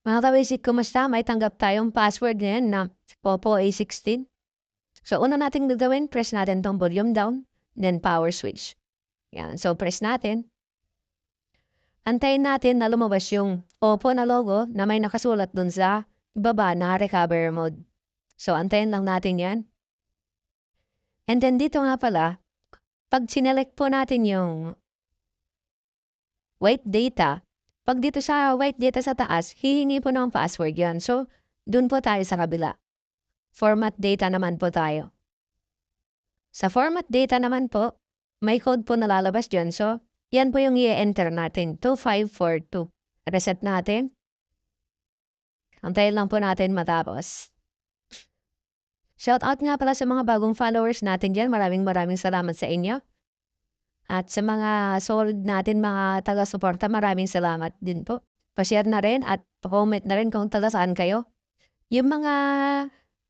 Mga ka-basic, kumusta? May tanggap tayong password ngayon na Popo A16. So, una nating gagawin, press natin tong volume down, then power switch. Yan. So, press natin. Antayin natin na lumabas yung Oppo na logo na may nakasulat dun sa baba na recover mode. So, antayin lang natin yan. And then dito nga pala, pag sinelect po natin yung white data, pag dito sa white data sa taas, hihingi po ng password yan. So, dun po tayo sa kabila. Format data naman po tayo. Sa format data naman po, may code po na lalabas dyan. So, yan po yung i-enter natin, 2542. Reset natin. Antayin lang po natin matapos. Shoutout nga pala sa mga bagong followers natin dyan. Maraming salamat sa inyo. At sa mga solid natin, mga taga-suporta, maraming salamat din po. Pa-share na rin at pa-comment na rin kung taga saan kayo. Yung mga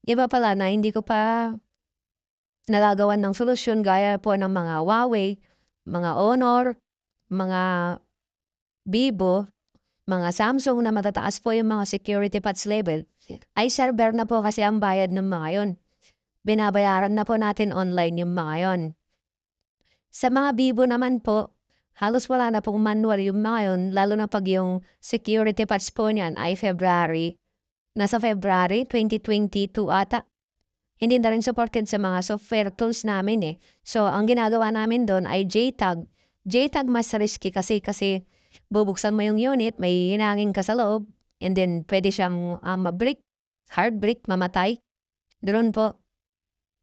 iba pala na hindi ko pa nagagawan ng solusyon gaya po ng mga Huawei, mga Honor, mga Vivo, mga Samsung na matataas po yung mga security patch level, ay server na po kasi ang bayad ng mga yon. Binabayaran na po natin online yung mga yon. Sa mga Vivo naman po, halos wala na pong manual yung mga yon, lalo na pag yung security patch po niyan ay nasa February 2022 ata. Hindi na rin supported sa mga software tools namin eh. So, ang ginagawa namin doon ay JTAG. JTAG mas risky kasi bubuksan mo yung unit, may hinangin ka sa loob, and then pwede siyang ma-break, hard break, mamatay. Doon po.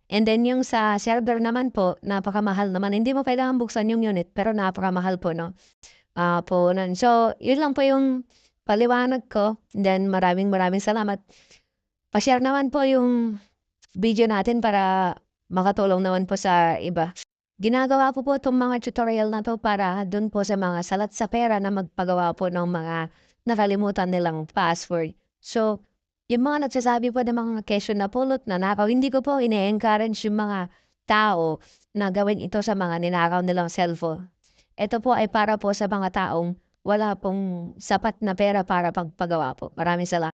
And then yung sa server naman po, napakamahal naman. Hindi mo kailangan buksan yung unit, pero napakamahal po, no? Po nun. So, yun lang po yung paliwanag ko. And then maraming salamat. Pa-share naman po yung video natin para makatulong naman po sa iba. Ginagawa po itong mga tutorial na to para dun po sa mga salat sa pera na magpagawa po ng mga nakalimutan nilang password. So, yung mga nagsasabi po ng mga kesyo na pulot na nakaw, hindi ko po ine-encourage yung mga tao na gawin ito sa mga ninakaw nilang cellphone. Ito po ay para po sa mga taong wala pong sapat na pera para pagpagawa po. Maraming salamat.